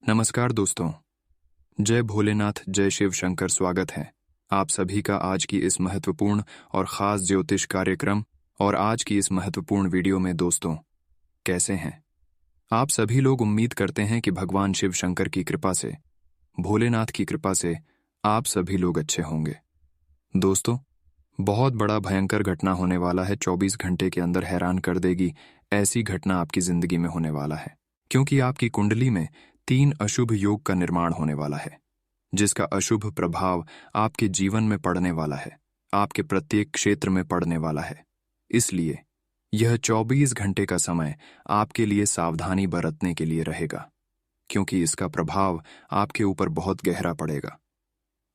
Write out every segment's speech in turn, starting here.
नमस्कार दोस्तों। जय भोलेनाथ, जय शिव शंकर। स्वागत है आप सभी का आज की इस महत्वपूर्ण और ख़ास ज्योतिष कार्यक्रम और आज की इस महत्वपूर्ण वीडियो में। दोस्तों, कैसे हैं आप सभी लोग? उम्मीद करते हैं कि भगवान शिव शंकर की कृपा से, भोलेनाथ की कृपा से आप सभी लोग अच्छे होंगे। दोस्तों, बहुत बड़ा भयंकर घटना होने वाला है। 24 घंटे के अंदर हैरान कर देगी ऐसी घटना आपकी जिंदगी में होने वाला है, क्योंकि आपकी कुंडली में 3 अशुभ योग का निर्माण होने वाला है, जिसका अशुभ प्रभाव आपके जीवन में पड़ने वाला है, आपके प्रत्येक क्षेत्र में पड़ने वाला है। इसलिए यह 24 घंटे का समय आपके लिए सावधानी बरतने के लिए रहेगा, क्योंकि इसका प्रभाव आपके ऊपर बहुत गहरा पड़ेगा।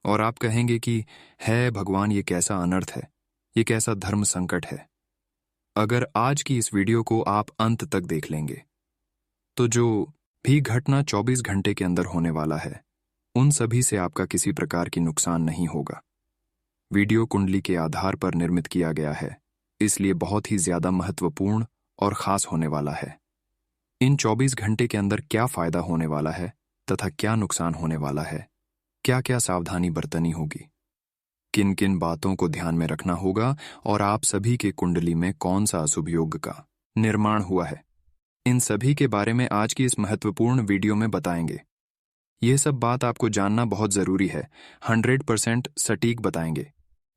और आप कहेंगे कि है भगवान, ये कैसा अनर्थ है, ये कैसा धर्म संकट है। अगर आज की इस वीडियो को आप अंत तक देख लेंगे तो जो भी घटना 24 घंटे के अंदर होने वाला है, उन सभी से आपका किसी प्रकार की नुकसान नहीं होगा। वीडियो कुंडली के आधार पर निर्मित किया गया है, इसलिए बहुत ही ज्यादा महत्वपूर्ण और खास होने वाला है। इन 24 घंटे के अंदर क्या फायदा होने वाला है तथा क्या नुकसान होने वाला है, क्या क्या सावधानी बरतनी होगी, किन किन बातों को ध्यान में रखना होगा और आप सभी के कुंडली में कौन सा अशुभ योग का निर्माण हुआ है, इन सभी के बारे में आज की इस महत्वपूर्ण वीडियो में बताएंगे। ये सब बात आपको जानना बहुत जरूरी है, 100% सटीक बताएंगे।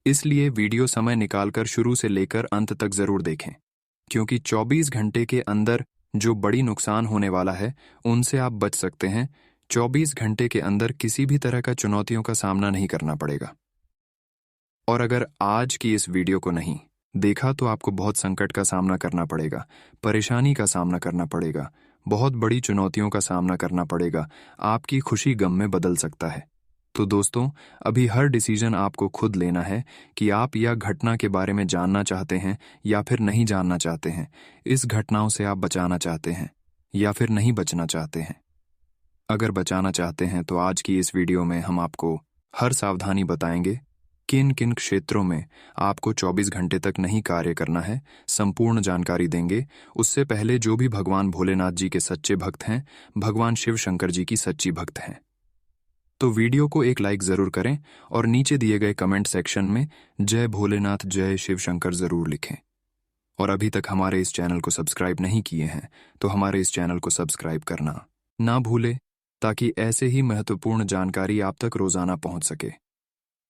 इसलिए वीडियो समय निकालकर शुरू से लेकर अंत तक जरूर देखें, क्योंकि 24 घंटे के अंदर जो बड़ी नुकसान होने वाला है, उनसे आप बच सकते हैं। 24 घंटे के अंदर किसी भी तरह का चुनौतियों का सामना नहीं करना पड़ेगा। और अगर आज की इस वीडियो को नहीं देखा तो आपको बहुत संकट का सामना करना पड़ेगा, परेशानी का सामना करना पड़ेगा, बहुत बड़ी चुनौतियों का सामना करना पड़ेगा। आपकी खुशी गम में बदल सकता है। तो दोस्तों, अभी हर डिसीजन आपको खुद लेना है कि आप यह घटना के बारे में जानना चाहते हैं या फिर नहीं जानना चाहते हैं। इस घटनाओं से आप बचाना चाहते हैं या फिर नहीं बचना चाहते हैं। अगर बचाना चाहते हैं तो आज की इस वीडियो में हम आपको हर सावधानी बताएंगे, किन किन क्षेत्रों में आपको 24 घंटे तक नहीं कार्य करना है, संपूर्ण जानकारी देंगे। उससे पहले जो भी भगवान भोलेनाथ जी के सच्चे भक्त हैं, भगवान शिव शंकर जी की सच्ची भक्त हैं, तो वीडियो को एक लाइक जरूर करें और नीचे दिए गए कमेंट सेक्शन में जय भोलेनाथ, जय शिव शंकर जरूर लिखें। और अभी तक हमारे इस चैनल को सब्सक्राइब नहीं किए हैं तो हमारे इस चैनल को सब्सक्राइब करना ना भूले, ताकि ऐसे ही महत्वपूर्ण जानकारी आप तक रोजाना पहुंच सके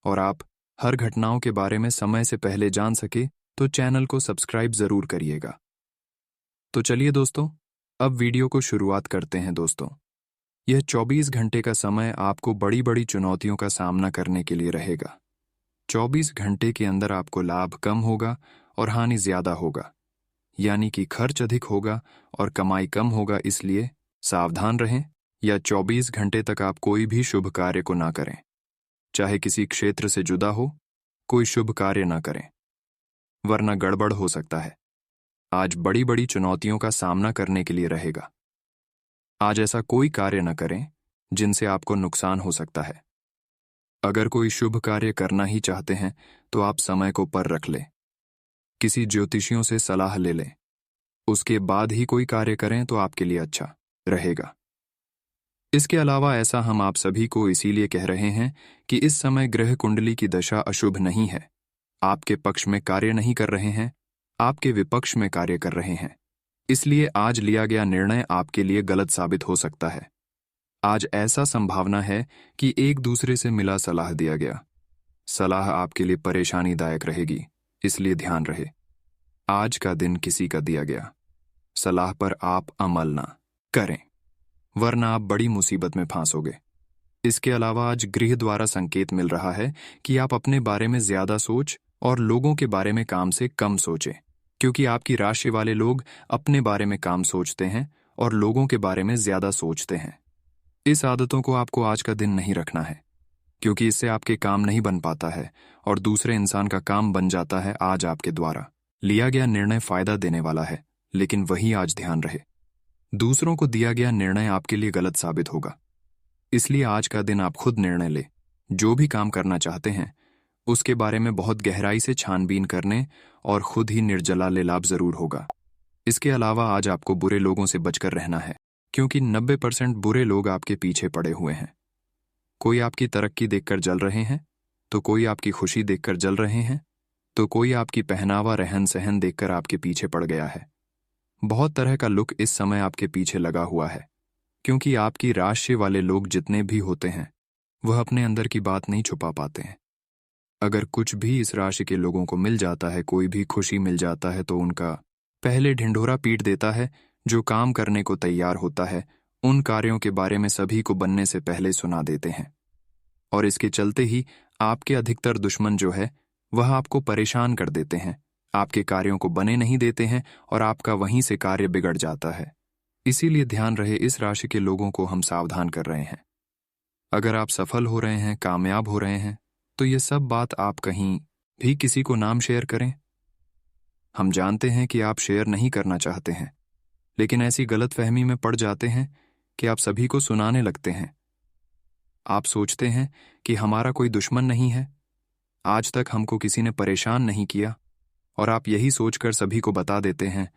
और आप हर घटनाओं के बारे में समय से पहले जान सके। तो चैनल को सब्सक्राइब जरूर करिएगा। तो चलिए दोस्तों, अब वीडियो को शुरुआत करते हैं। दोस्तों, यह 24 घंटे का समय आपको बड़ी बड़ी चुनौतियों का सामना करने के लिए रहेगा। 24 घंटे के अंदर आपको लाभ कम होगा और हानि ज्यादा होगा, यानी कि खर्च अधिक होगा और कमाई कम होगा। इसलिए सावधान रहें, या 24 घंटे तक आप कोई भी शुभ कार्य को ना करें, चाहे किसी क्षेत्र से जुदा हो, कोई शुभ कार्य ना करें, वरना गड़बड़ हो सकता है। आज बड़ी बड़ी चुनौतियों का सामना करने के लिए रहेगा। आज ऐसा कोई कार्य न करें जिनसे आपको नुकसान हो सकता है। अगर कोई शुभ कार्य करना ही चाहते हैं तो आप समय को पर रख लें, किसी ज्योतिषियों से सलाह ले लें, उसके बाद ही कोई कार्य करें तो आपके लिए अच्छा रहेगा। इसके अलावा ऐसा हम आप सभी को इसीलिए कह रहे हैं कि इस समय ग्रह कुंडली की दशा अशुभ नहीं है, आपके पक्ष में कार्य नहीं कर रहे हैं, आपके विपक्ष में कार्य कर रहे हैं। इसलिए आज लिया गया निर्णय आपके लिए गलत साबित हो सकता है। आज ऐसा संभावना है कि एक दूसरे से मिला सलाह दिया गया सलाह आपके लिए परेशानीदायक रहेगी, इसलिए ध्यान रहे। आज का दिन किसी का दिया गया सलाह पर आप अमल ना करें, वरना आप बड़ी मुसीबत में फंसोगे। इसके अलावा आज गृह द्वारा संकेत मिल रहा है कि आप अपने बारे में ज्यादा सोच और लोगों के बारे में काम से कम सोचें, क्योंकि आपकी राशि वाले लोग अपने बारे में काम सोचते हैं और लोगों के बारे में ज्यादा सोचते हैं। इस आदतों को आपको आज का दिन नहीं रखना है, क्योंकि इससे आपके काम नहीं बन पाता है और दूसरे इंसान का काम बन जाता है। आज आपके द्वारा लिया गया निर्णय फायदा देने वाला है, लेकिन वही आज ध्यान रहे, दूसरों को दिया गया निर्णय आपके लिए गलत साबित होगा। इसलिए आज का दिन आप खुद निर्णय ले। जो भी काम करना चाहते हैं उसके बारे में बहुत गहराई से छानबीन करने और खुद ही निर्जला ले लाभ जरूर होगा। इसके अलावा आज आपको बुरे लोगों से बचकर रहना है, क्योंकि 90% बुरे लोग आपके पीछे पड़े हुए हैं। कोई आपकी तरक्की देखकर जल रहे हैं, तो कोई आपकी खुशी देखकर जल रहे हैं, तो कोई आपकी पहनावा रहन सहन देखकर आपके पीछे पड़ गया है। बहुत तरह का लुक इस समय आपके पीछे लगा हुआ है, क्योंकि आपकी राशि वाले लोग जितने भी होते हैं वह अपने अंदर की बात नहीं छुपा पाते हैं। अगर कुछ भी इस राशि के लोगों को मिल जाता है, कोई भी खुशी मिल जाता है, तो उनका पहले ढिंढोरा पीट देता है। जो काम करने को तैयार होता है उन कार्यों के बारे में सभी को बनने से पहले सुना देते हैं, और इसके चलते ही आपके अधिकतर दुश्मन जो है वह आपको परेशान कर देते हैं, आपके कार्यों को बने नहीं देते हैं और आपका वहीं से कार्य बिगड़ जाता है। इसीलिए ध्यान रहे, इस राशि के लोगों को हम सावधान कर रहे हैं। अगर आप सफल हो रहे हैं, कामयाब हो रहे हैं, तो ये सब बात आप कहीं भी किसी को नाम शेयर करें। हम जानते हैं कि आप शेयर नहीं करना चाहते हैं, लेकिन ऐसी गलतफहमी में पड़ जाते हैं कि आप सभी को सुनाने लगते हैं। आप सोचते हैं कि हमारा कोई दुश्मन नहीं है, आज तक हमको किसी ने परेशान नहीं किया, और आप यही सोचकर सभी को बता देते हैं।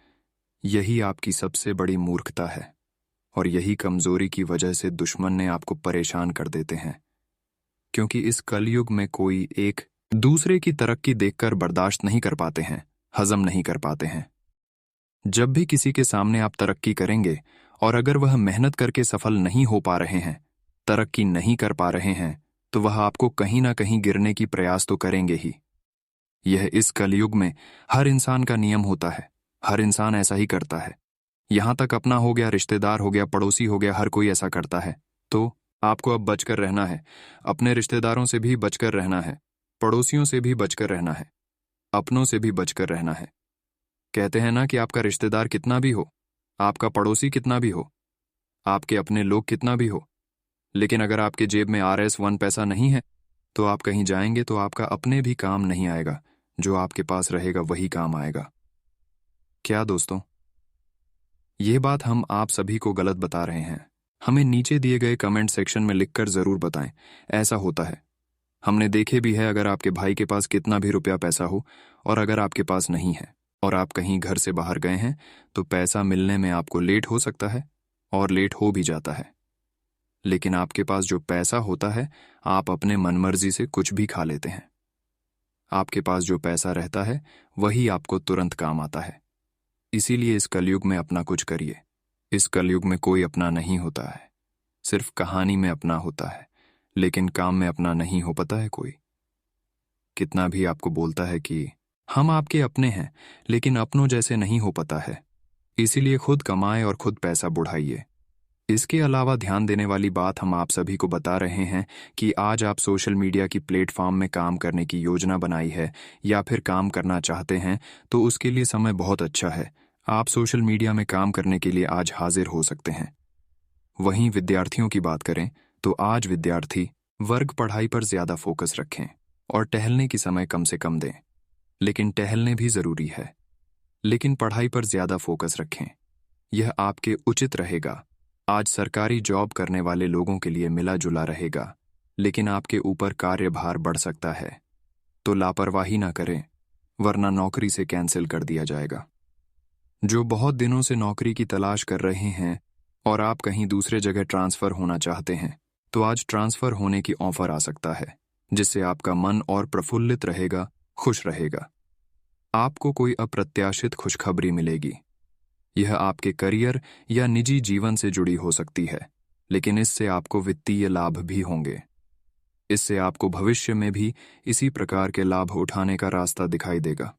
यही आपकी सबसे बड़ी मूर्खता है, और यही कमजोरी की वजह से दुश्मन ने आपको परेशान कर देते हैं। क्योंकि इस कलयुग में कोई एक दूसरे की तरक्की देखकर बर्दाश्त नहीं कर पाते हैं, हजम नहीं कर पाते हैं। जब भी किसी के सामने आप तरक्की करेंगे और अगर वह मेहनत करके सफल नहीं हो पा रहे हैं, तरक्की नहीं कर पा रहे हैं, तो वह आपको कहीं ना कहीं गिरने की प्रयास तो करेंगे ही। यह इस कलयुग में हर इंसान का नियम होता है, हर इंसान ऐसा ही करता है। यहां तक अपना हो गया, रिश्तेदार हो गया, पड़ोसी हो गया, हर कोई ऐसा करता है। तो आपको अब बचकर रहना है, अपने रिश्तेदारों से भी बचकर रहना है, पड़ोसियों से भी बचकर रहना है, अपनों से भी बचकर रहना है। कहते हैं ना कि आपका रिश्तेदार कितना भी हो, आपका पड़ोसी कितना भी हो, आपके अपने लोग कितना भी हो, लेकिन अगर आपके जेब में RS1 पैसा नहीं है, तो आप कहीं जाएंगे तो आपका अपने भी काम नहीं आएगा, जो आपके पास रहेगा वही काम आएगा। क्या दोस्तों, ये बात हम आप सभी को गलत बता रहे हैं? हमें नीचे दिए गए कमेंट सेक्शन में लिखकर जरूर बताएं। ऐसा होता है, हमने देखे भी है। अगर आपके भाई के पास कितना भी रुपया पैसा हो और अगर आपके पास नहीं है और आप कहीं घर से बाहर गए हैं, तो पैसा मिलने में आपको लेट हो सकता है और लेट हो भी जाता है। लेकिन आपके पास जो पैसा होता है, आप अपने मनमर्जी से कुछ भी खा लेते हैं। आपके पास जो पैसा रहता है वही आपको तुरंत काम आता है। इसीलिए इस कलयुग में अपना कुछ करिए। इस कलयुग में कोई अपना नहीं होता है, सिर्फ कहानी में अपना होता है, लेकिन काम में अपना नहीं हो पाता है कोई। कितना भी आपको बोलता है कि हम आपके अपने हैं, लेकिन अपनों जैसे नहीं हो पाता है। इसीलिए खुद कमाएं और खुद पैसा बढ़ाइए। इसके अलावा ध्यान देने वाली बात हम आप सभी को बता रहे हैं कि आज आप सोशल मीडिया की प्लेटफॉर्म में काम करने की योजना बनाई है या फिर काम करना चाहते हैं, तो उसके लिए समय बहुत अच्छा है। आप सोशल मीडिया में काम करने के लिए आज हाजिर हो सकते हैं। वहीं विद्यार्थियों की बात करें तो आज विद्यार्थी वर्ग पढ़ाई पर ज्यादा फोकस रखें और टहलने की समय कम से कम दें। लेकिन टहलने भी जरूरी है, लेकिन पढ़ाई पर ज्यादा फोकस रखें, यह आपके उचित रहेगा। आज सरकारी जॉब करने वाले लोगों के लिए मिला जुला रहेगा, लेकिन आपके ऊपर कार्यभार बढ़ सकता है, तो लापरवाही ना करें, वरना नौकरी से कैंसिल कर दिया जाएगा। जो बहुत दिनों से नौकरी की तलाश कर रहे हैं और आप कहीं दूसरे जगह ट्रांसफर होना चाहते हैं, तो आज ट्रांसफर होने की ऑफर आ सकता है, जिससे आपका मन और प्रफुल्लित रहेगा, खुश रहेगा। आपको कोई अप्रत्याशित खुशखबरी मिलेगी। यह आपके करियर या निजी जीवन से जुड़ी हो सकती है, लेकिन इससे आपको वित्तीय लाभ भी होंगे। इससे आपको भविष्य में भी इसी प्रकार के लाभ उठाने का रास्ता दिखाई देगा।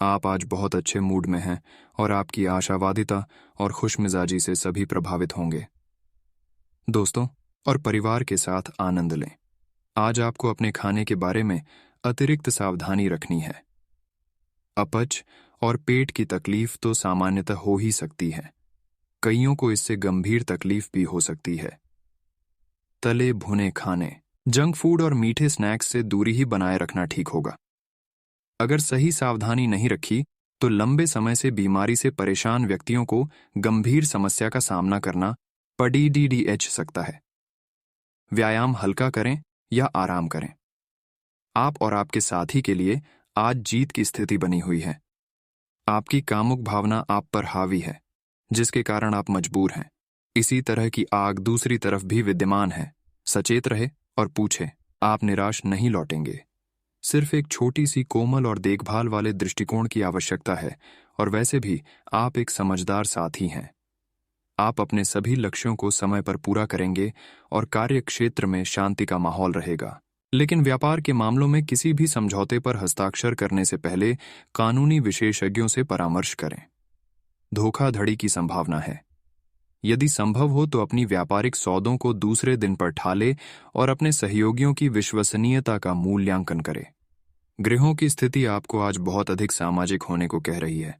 आप आज बहुत अच्छे मूड में हैं और आपकी आशावादिता और खुशमिजाजी से सभी प्रभावित होंगे। दोस्तों और परिवार के साथ आनंद लें। आज आपको अपने खाने के बारे में अतिरिक्त सावधानी रखनी है। अपच और पेट की तकलीफ तो सामान्यतः हो ही सकती है, कईयों को इससे गंभीर तकलीफ भी हो सकती है। तले भुने खाने, जंक फूड और मीठे स्नैक्स से दूरी ही बनाए रखना ठीक होगा। अगर सही सावधानी नहीं रखी तो लंबे समय से बीमारी से परेशान व्यक्तियों को गंभीर समस्या का सामना करना पड़ सकता है। व्यायाम हल्का करें या आराम करें। आप और आपके साथी के लिए आज जीत की स्थिति बनी हुई है। आपकी कामुक भावना आप पर हावी है, जिसके कारण आप मजबूर हैं। इसी तरह की आग दूसरी तरफ भी विद्यमान है। सचेत रहे और पूछे, आप निराश नहीं लौटेंगे। सिर्फ एक छोटी सी कोमल और देखभाल वाले दृष्टिकोण की आवश्यकता है, और वैसे भी आप एक समझदार साथी हैं। आप अपने सभी लक्ष्यों को समय पर पूरा करेंगे और कार्य क्षेत्र में शांति का माहौल रहेगा। लेकिन व्यापार के मामलों में किसी भी समझौते पर हस्ताक्षर करने से पहले कानूनी विशेषज्ञों से परामर्श करें। धोखाधड़ी की संभावना है। यदि संभव हो तो अपनी व्यापारिक सौदों को दूसरे दिन पर ठाले और अपने सहयोगियों की विश्वसनीयता का मूल्यांकन करें। गृहों की स्थिति आपको आज बहुत अधिक सामाजिक होने को कह रही है।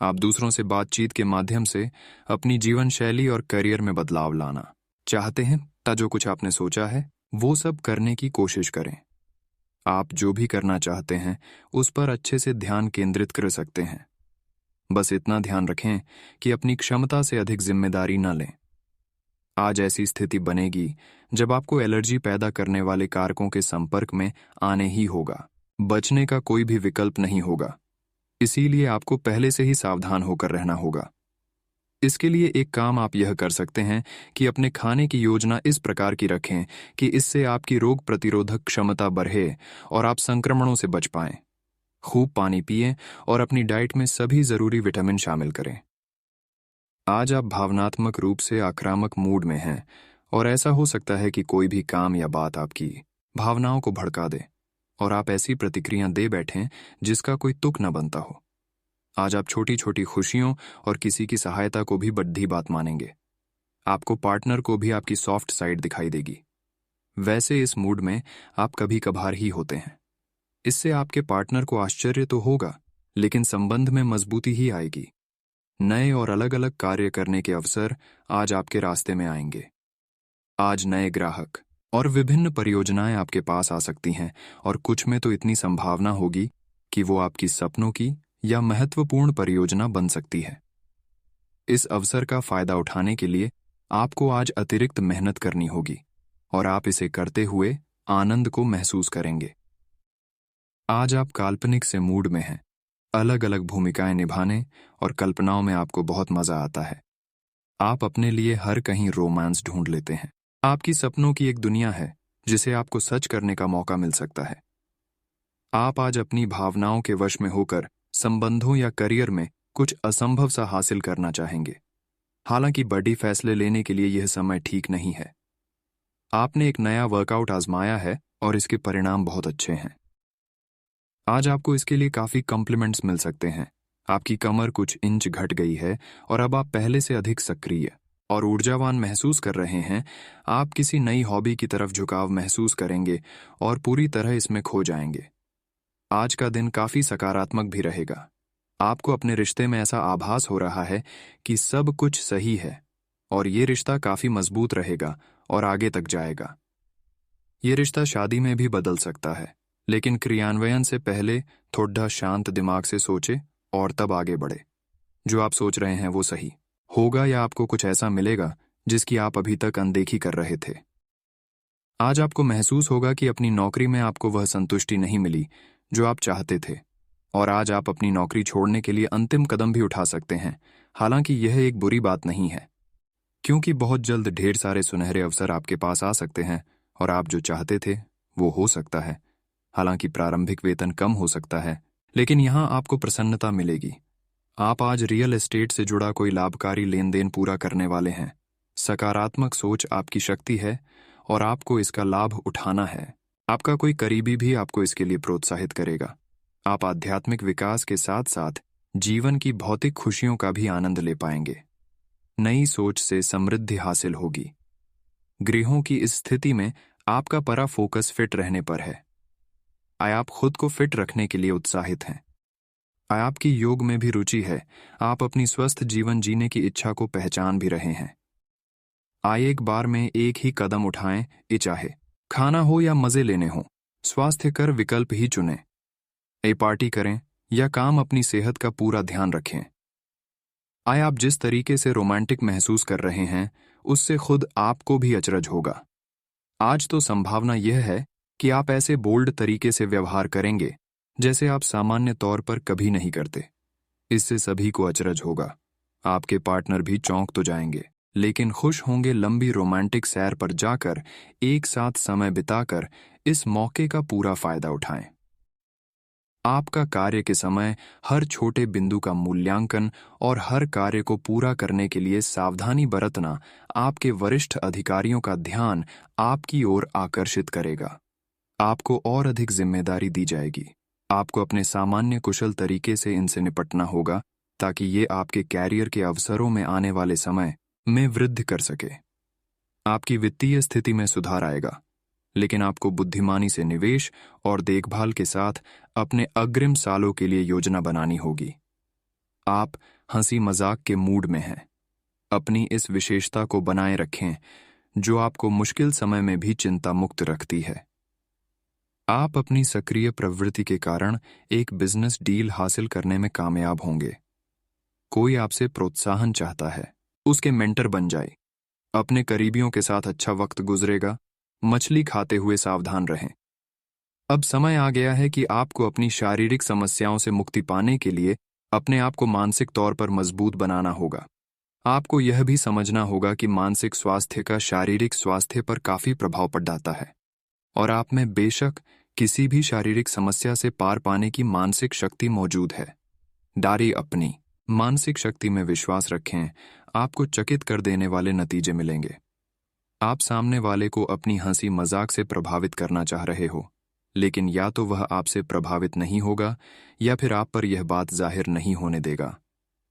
आप दूसरों से बातचीत के माध्यम से अपनी जीवन शैली और करियर में बदलाव लाना चाहते हैं। जो कुछ आपने सोचा है वो सब करने की कोशिश करें। आप जो भी करना चाहते हैं उस पर अच्छे से ध्यान केंद्रित कर सकते हैं। बस इतना ध्यान रखें कि अपनी क्षमता से अधिक जिम्मेदारी न लें। आज ऐसी स्थिति बनेगी जब आपको एलर्जी पैदा करने वाले कारकों के संपर्क में आने ही होगा। बचने का कोई भी विकल्प नहीं होगा। इसीलिए आपको पहले से ही सावधान होकर रहना होगा। इसके लिए एक काम आप यह कर सकते हैं कि अपने खाने की योजना इस प्रकार की रखें कि इससे आपकी रोग प्रतिरोधक क्षमता बढ़े और आप संक्रमणों से बच पाएं। खूब पानी पिएं और अपनी डाइट में सभी जरूरी विटामिन शामिल करें। आज आप भावनात्मक रूप से आक्रामक मूड में हैं और ऐसा हो सकता है कि कोई भी काम या बात आपकी भावनाओं को भड़का दे और आप ऐसी प्रतिक्रिया दे बैठें जिसका कोई तुक न बनता हो। आज आप छोटी छोटी खुशियों और किसी की सहायता को भी बड़ी बात मानेंगे। आपको पार्टनर को भी आपकी सॉफ्ट साइड दिखाई देगी। वैसे इस मूड में आप कभी कभार ही होते हैं। इससे आपके पार्टनर को आश्चर्य तो होगा, लेकिन संबंध में मजबूती ही आएगी। नए और अलग अलग कार्य करने के अवसर आज आपके रास्ते में आएंगे। आज नए ग्राहक और विभिन्न परियोजनाएं आपके पास आ सकती हैं और कुछ में तो इतनी संभावना होगी कि वो आपकी सपनों की या महत्वपूर्ण परियोजना बन सकती है। इस अवसर का फायदा उठाने के लिए आपको आज अतिरिक्त मेहनत करनी होगी और आप इसे करते हुए आनंद को महसूस करेंगे। आज आप काल्पनिक से मूड में हैं। अलग अलग भूमिकाएं निभाने और कल्पनाओं में आपको बहुत मजा आता है। आप अपने लिए हर कहीं रोमांस ढूंढ लेते हैं। आपकी सपनों की एक दुनिया है जिसे आपको सच करने का मौका मिल सकता है। आप आज अपनी भावनाओं के वश में होकर संबंधों या करियर में कुछ असंभव सा हासिल करना चाहेंगे। हालांकि बड़ी फैसले लेने के लिए यह समय ठीक नहीं है। आपने एक नया वर्कआउट आजमाया है और इसके परिणाम बहुत अच्छे हैं। आज आपको इसके लिए काफी कॉम्प्लीमेंट्स मिल सकते हैं। आपकी कमर कुछ इंच घट गई है और अब आप पहले से अधिक सक्रिय और ऊर्जावान महसूस कर रहे हैं। आप किसी नई हॉबी की तरफ झुकाव महसूस करेंगे और पूरी तरह इसमें खो जाएंगे। आज का दिन काफी सकारात्मक भी रहेगा। आपको अपने रिश्ते में ऐसा आभास हो रहा है कि सब कुछ सही है और ये रिश्ता काफी मजबूत रहेगा और आगे तक जाएगा। ये रिश्ता शादी में भी बदल सकता है, लेकिन क्रियान्वयन से पहले थोड़ा शांत दिमाग से सोचे और तब आगे बढ़े। जो आप सोच रहे हैं वो सही होगा या आपको कुछ ऐसा मिलेगा जिसकी आप अभी तक अनदेखी कर रहे थे। आज आपको महसूस होगा कि अपनी नौकरी में आपको वह संतुष्टि नहीं मिली जो आप चाहते थे और आज आप अपनी नौकरी छोड़ने के लिए अंतिम कदम भी उठा सकते हैं। हालांकि यह एक बुरी बात नहीं है, क्योंकि बहुत जल्द ढेर सारे सुनहरे अवसर आपके पास आ सकते हैं और आप जो चाहते थे वो हो सकता है। हालांकि प्रारंभिक वेतन कम हो सकता है, लेकिन यहाँ आपको प्रसन्नता मिलेगी। आप आज रियल एस्टेट से जुड़ा कोई लाभकारी लेन देन पूरा करने वाले हैं। सकारात्मक सोच आपकी शक्ति है और आपको इसका लाभ उठाना है। आपका कोई करीबी भी आपको इसके लिए प्रोत्साहित करेगा। आप आध्यात्मिक विकास के साथ साथ जीवन की भौतिक खुशियों का भी आनंद ले पाएंगे। नई सोच से समृद्धि हासिल होगी। गृहों की इस स्थिति में आपका परा फोकस फिट रहने पर है। आप खुद को फिट रखने के लिए उत्साहित हैं। आपकी योग में भी रुचि है। आप अपनी स्वस्थ जीवन जीने की इच्छा को पहचान भी रहे हैं। एक बार में एक ही कदम उठाएं, चाहे खाना हो या मजे लेने हो, स्वास्थ्यकर विकल्प ही चुनें। पार्टी करें या काम, अपनी सेहत का पूरा ध्यान रखें। आप जिस तरीके से रोमांटिक महसूस कर रहे हैं उससे खुद आपको भी अचरज होगा। आज तो संभावना यह है कि आप ऐसे बोल्ड तरीके से व्यवहार करेंगे जैसे आप सामान्य तौर पर कभी नहीं करते। इससे सभी को अचरज होगा। आपके पार्टनर भी चौंक तो जाएंगे, लेकिन खुश होंगे लंबी रोमांटिक सैर पर जाकर, एक साथ समय बिताकर। इस मौके का पूरा फायदा उठाएं। आपका कार्य के समय हर छोटे बिंदु का मूल्यांकन और हर कार्य को पूरा करने के लिए सावधानी बरतना आपके वरिष्ठ अधिकारियों का ध्यान आपकी ओर आकर्षित करेगा। आपको और अधिक जिम्मेदारी दी जाएगी। आपको अपने सामान्य कुशल तरीके से इनसे निपटना होगा ताकि ये आपके कैरियर के अवसरों में आने वाले समय में वृद्धि कर सके। आपकी वित्तीय स्थिति में सुधार आएगा, लेकिन आपको बुद्धिमानी से निवेश और देखभाल के साथ अपने अग्रिम सालों के लिए योजना बनानी होगी। आप हंसी मजाक के मूड में हैं। अपनी इस विशेषता को बनाए रखें जो आपको मुश्किल समय में भी चिंता मुक्त रखती है। आप अपनी सक्रिय प्रवृत्ति के कारण एक बिजनेस डील हासिल करने में कामयाब होंगे। कोई आपसे प्रोत्साहन चाहता है, उसके मेंटर बन जाए। अपने करीबियों के साथ अच्छा वक्त गुजरेगा। मछली खाते हुए सावधान रहें। अब समय आ गया है कि आपको अपनी शारीरिक समस्याओं से मुक्ति पाने के लिए अपने आप को मानसिक तौर पर मजबूत बनाना होगा। आपको यह भी समझना होगा कि मानसिक स्वास्थ्य का शारीरिक स्वास्थ्य पर काफी प्रभाव पड़ जाता है, और आप में बेशक किसी भी शारीरिक समस्या से पार पाने की मानसिक शक्ति मौजूद है। डारी अपनी मानसिक शक्ति में विश्वास रखें। आपको चकित कर देने वाले नतीजे मिलेंगे। आप सामने वाले को अपनी हंसी मजाक से प्रभावित करना चाह रहे हो, लेकिन या तो वह आपसे प्रभावित नहीं होगा या फिर आप पर यह बात जाहिर नहीं होने देगा।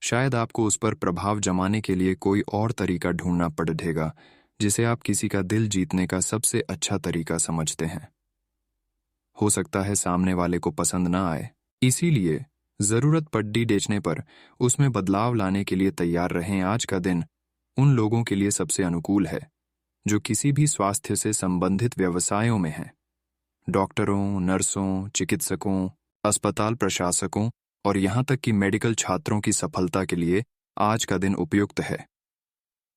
शायद आपको उस पर प्रभाव जमाने के लिए कोई और तरीका ढूंढना पड़ेगा जिसे आप किसी का दिल जीतने का सबसे अच्छा तरीका समझते हैं। हो सकता है सामने वाले को पसंद ना आए, इसीलिए जरूरत पड़ने बेचने पर उसमें बदलाव लाने के लिए तैयार रहें। आज का दिन उन लोगों के लिए सबसे अनुकूल है जो किसी भी स्वास्थ्य से संबंधित व्यवसायों में हैं। डॉक्टरों, नर्सों, चिकित्सकों, अस्पताल प्रशासकों और यहाँ तक कि मेडिकल छात्रों की सफलता के लिए आज का दिन उपयुक्त है।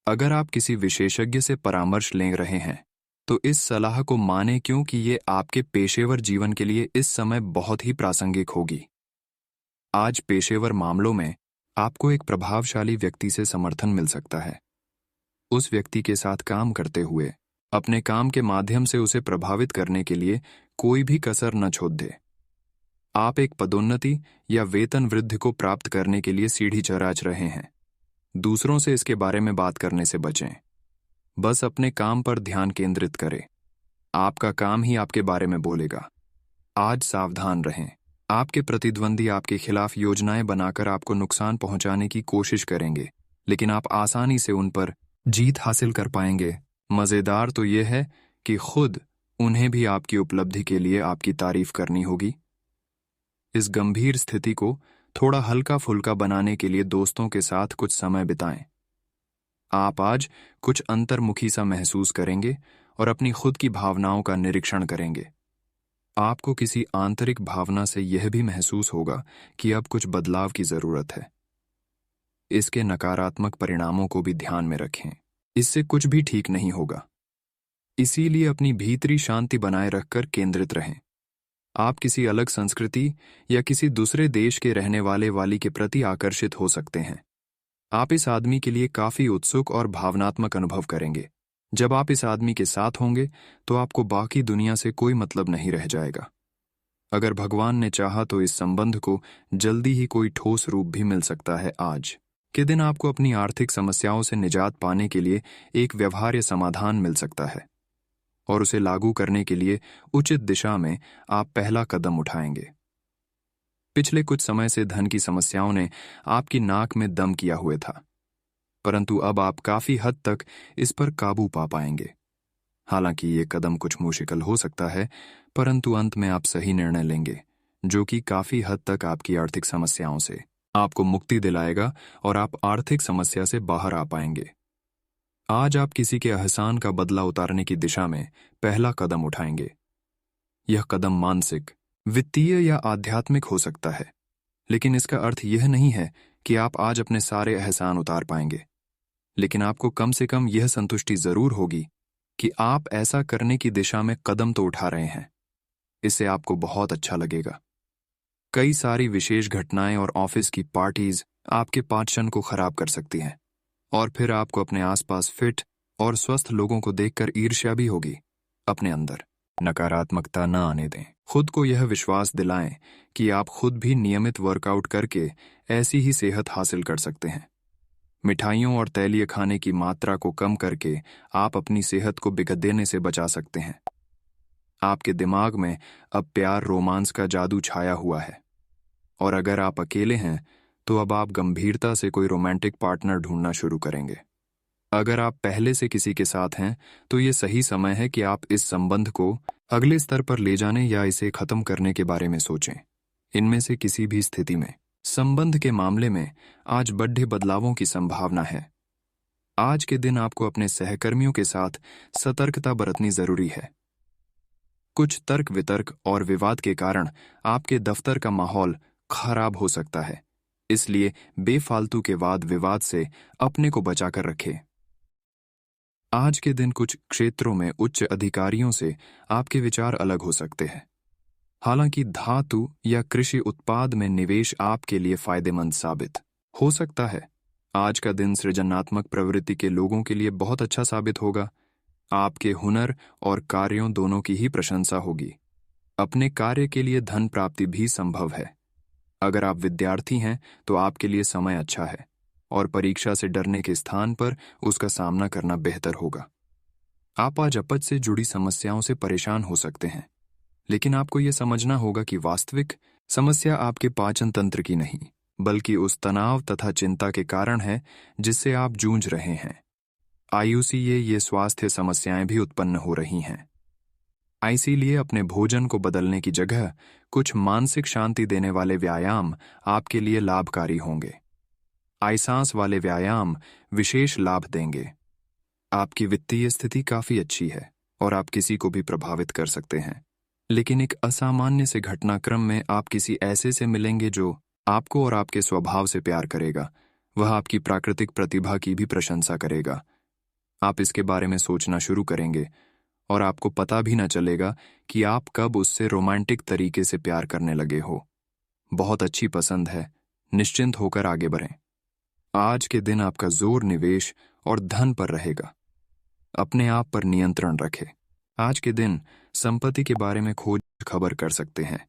अगर आप किसी विशेषज्ञ से परामर्श ले रहे हैं तो इस सलाह को मानें, क्योंकि ये आपके पेशेवर जीवन के लिए इस समय बहुत ही प्रासंगिक होगी। आज पेशेवर मामलों में आपको एक प्रभावशाली व्यक्ति से समर्थन मिल सकता है। उस व्यक्ति के साथ काम करते हुए अपने काम के माध्यम से उसे प्रभावित करने के लिए कोई भी कसर न छोड़ दे। आप एक पदोन्नति या वेतन वृद्धि को प्राप्त करने के लिए सीढ़ी चढ़ रहे हैं। दूसरों से इसके बारे में बात करने से बचें। बस अपने काम पर ध्यान केंद्रित करें। आपका काम ही आपके बारे में बोलेगा। आज सावधान रहें। आपके प्रतिद्वंदी आपके खिलाफ योजनाएं बनाकर आपको नुकसान पहुंचाने की कोशिश करेंगे, लेकिन आप आसानी से उन पर जीत हासिल कर पाएंगे। मजेदार तो यह है कि खुद उन्हें भी आपकी उपलब्धि के लिए आपकी तारीफ करनी होगी। इस गंभीर स्थिति को थोड़ा हल्का फुल्का बनाने के लिए दोस्तों के साथ कुछ समय बिताएं। आप आज कुछ अंतर्मुखी सा महसूस करेंगे और अपनी खुद की भावनाओं का निरीक्षण करेंगे। आपको किसी आंतरिक भावना से यह भी महसूस होगा कि अब कुछ बदलाव की जरूरत है। इसके नकारात्मक परिणामों को भी ध्यान में रखें। इससे कुछ भी ठीक नहीं होगा। इसीलिए अपनी भीतरी शांति बनाए रखकर केंद्रित रहें। आप किसी अलग संस्कृति या किसी दूसरे देश के रहने वाली के प्रति आकर्षित हो सकते हैं। आप इस आदमी के लिए काफी उत्सुक और भावनात्मक अनुभव करेंगे। जब आप इस आदमी के साथ होंगे तो आपको बाकी दुनिया से कोई मतलब नहीं रह जाएगा। अगर भगवान ने चाहा तो इस संबंध को जल्दी ही कोई ठोस रूप भी मिल सकता है। आज के दिन आपको अपनी आर्थिक समस्याओं से निजात पाने के लिए एक व्यवहार्य समाधान मिल सकता है, और उसे लागू करने के लिए उचित दिशा में आप पहला कदम उठाएंगे। पिछले कुछ समय से धन की समस्याओं ने आपकी नाक में दम किया हुआ था, परंतु अब आप काफी हद तक इस पर काबू पा पाएंगे। हालांकि ये कदम कुछ मुश्किल हो सकता है, परंतु अंत में आप सही निर्णय लेंगे जो कि काफी हद तक आपकी आर्थिक समस्याओं से आपको मुक्ति दिलाएगा और आप आर्थिक समस्या से बाहर आ पाएंगे। आज आप किसी के एहसान का बदला उतारने की दिशा में पहला कदम उठाएंगे। यह कदम मानसिक, वित्तीय या आध्यात्मिक हो सकता है, लेकिन इसका अर्थ यह नहीं है कि आप आज अपने सारे एहसान उतार पाएंगे। लेकिन आपको कम से कम यह संतुष्टि जरूर होगी कि आप ऐसा करने की दिशा में कदम तो उठा रहे हैं। इससे आपको बहुत अच्छा लगेगा। कई सारी विशेष घटनाएं और ऑफिस की पार्टीज आपके पाचन को खराब कर सकती हैं, और फिर आपको अपने आसपास फिट और स्वस्थ लोगों को देखकर ईर्ष्या भी होगी। अपने अंदर नकारात्मकता न आने दें। खुद को यह विश्वास दिलाएं कि आप खुद भी नियमित वर्कआउट करके ऐसी ही सेहत हासिल कर सकते हैं। मिठाइयों और तैलीय खाने की मात्रा को कम करके आप अपनी सेहत को बिगड़ने से बचा सकते हैं। आपके दिमाग में अब प्यार रोमांस का जादू छाया हुआ है, और अगर आप अकेले हैं तो अब आप गंभीरता से कोई रोमांटिक पार्टनर ढूंढना शुरू करेंगे। अगर आप पहले से किसी के साथ हैं तो ये सही समय है कि आप इस संबंध को अगले स्तर पर ले जाने या इसे खत्म करने के बारे में सोचें। इनमें से किसी भी स्थिति में संबंध के मामले में आज बड़े बदलावों की संभावना है। आज के दिन आपको अपने सहकर्मियों के साथ सतर्कता बरतनी जरूरी है। कुछ तर्क वितर्क और विवाद के कारण आपके दफ्तर का माहौल खराब हो सकता है, इसलिए बेफालतू के वाद विवाद से अपने को बचाकर रखें। आज के दिन कुछ क्षेत्रों में उच्च अधिकारियों से आपके विचार अलग हो सकते हैं। हालांकि धातु या कृषि उत्पाद में निवेश आपके लिए फायदेमंद साबित हो सकता है। आज का दिन सृजनात्मक प्रवृत्ति के लोगों के लिए बहुत अच्छा साबित होगा। आपके हुनर और कार्यों दोनों की ही प्रशंसा होगी। अपने कार्य के लिए धन प्राप्ति भी संभव है। अगर आप विद्यार्थी हैं तो आपके लिए समय अच्छा है, और परीक्षा से डरने के स्थान पर उसका सामना करना बेहतर होगा। आप आज अपच से जुड़ी समस्याओं से परेशान हो सकते हैं, लेकिन आपको यह समझना होगा कि वास्तविक समस्या आपके पाचन तंत्र की नहीं, बल्कि उस तनाव तथा चिंता के कारण है जिससे आप जूझ रहे हैं। आयु से ये स्वास्थ्य समस्याएं भी उत्पन्न हो रही हैं। इसीलिए अपने भोजन को बदलने की जगह कुछ मानसिक शांति देने वाले व्यायाम आपके लिए लाभकारी होंगे। सांस वाले व्यायाम विशेष लाभ देंगे। आपकी वित्तीय स्थिति काफी अच्छी है और आप किसी को भी प्रभावित कर सकते हैं, लेकिन एक असामान्य से घटनाक्रम में आप किसी ऐसे से मिलेंगे जो आपको और आपके स्वभाव से प्यार करेगा। वह आपकी प्राकृतिक प्रतिभा की भी प्रशंसा करेगा। आप इसके बारे में सोचना शुरू करेंगे और आपको पता भी न चलेगा कि आप कब उससे रोमांटिक तरीके से प्यार करने लगे हो। बहुत अच्छी पसंद है, निश्चिंत होकर आगे बढ़ें। आज के दिन आपका जोर निवेश और धन पर रहेगा। अपने आप पर नियंत्रण रखें। आज के दिन संपत्ति के बारे में खोज खबर कर सकते हैं,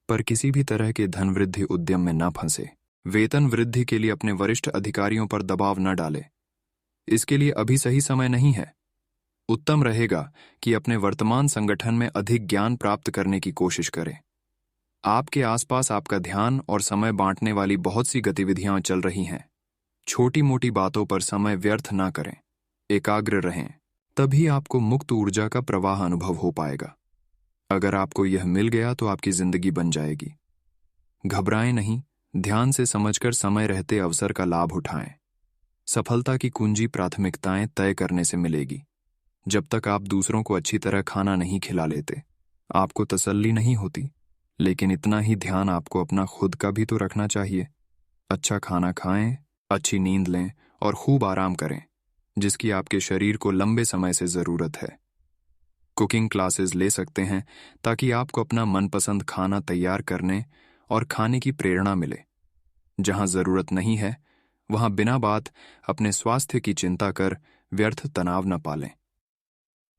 पर किसी भी तरह के धन वृद्धि उद्यम में न फंसे। वेतन वृद्धि के लिए अपने वरिष्ठ अधिकारियों पर दबाव न डालें। इसके लिए अभी सही समय नहीं है। उत्तम रहेगा कि अपने वर्तमान संगठन में अधिक ज्ञान प्राप्त करने की कोशिश करें। आपके आसपास आपका ध्यान और समय बांटने वाली बहुत सी गतिविधियां चल रही हैं। छोटी मोटी बातों पर समय व्यर्थ ना करें, एकाग्र रहें, तभी आपको मुक्त ऊर्जा का प्रवाह अनुभव हो पाएगा। अगर आपको यह मिल गया तो आपकी जिंदगी बन जाएगी। घबराएं नहीं, ध्यान से समझकर समय रहते अवसर का लाभ उठाएं। सफलता की कुंजी प्राथमिकताएं तय करने से मिलेगी। जब तक आप दूसरों को अच्छी तरह खाना नहीं खिला लेते, आपको तसल्ली नहीं होती, लेकिन इतना ही ध्यान आपको अपना खुद का भी तो रखना चाहिए। अच्छा खाना खाएं, अच्छी नींद लें और खूब आराम करें, जिसकी आपके शरीर को लंबे समय से जरूरत है। कुकिंग क्लासेस ले सकते हैं ताकि आपको अपना मनपसंद खाना तैयार करने और खाने की प्रेरणा मिले। जहां जरूरत नहीं है वहां बिना बात अपने स्वास्थ्य की चिंता कर व्यर्थ तनाव न पालें।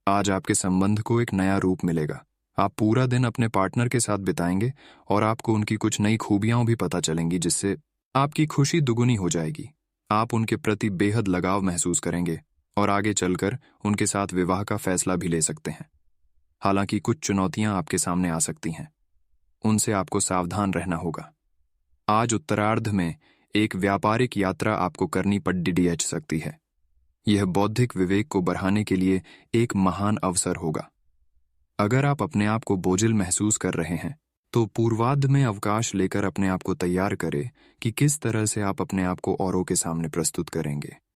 आज आपके संबंध को एक नया रूप मिलेगा। आप पूरा दिन अपने पार्टनर के साथ बिताएंगे और आपको उनकी कुछ नई खूबियां भी पता चलेंगी, जिससे आपकी खुशी दुगुनी हो जाएगी। आप उनके प्रति बेहद लगाव महसूस करेंगे और आगे चलकर उनके साथ विवाह का फैसला भी ले सकते हैं। हालांकि कुछ चुनौतियां आपके सामने आ सकती हैं, उनसे आपको सावधान रहना होगा। आज उत्तरार्ध में एक व्यापारिक यात्रा आपको करनी पड़ सकती है। यह बौद्धिक विवेक को बढ़ाने के लिए एक महान अवसर होगा। अगर आप अपने आप को बोझिल महसूस कर रहे हैं तो पूर्वार्ध में अवकाश लेकर अपने आप को तैयार करें कि किस तरह से आप अपने आप को औरों के सामने प्रस्तुत करेंगे।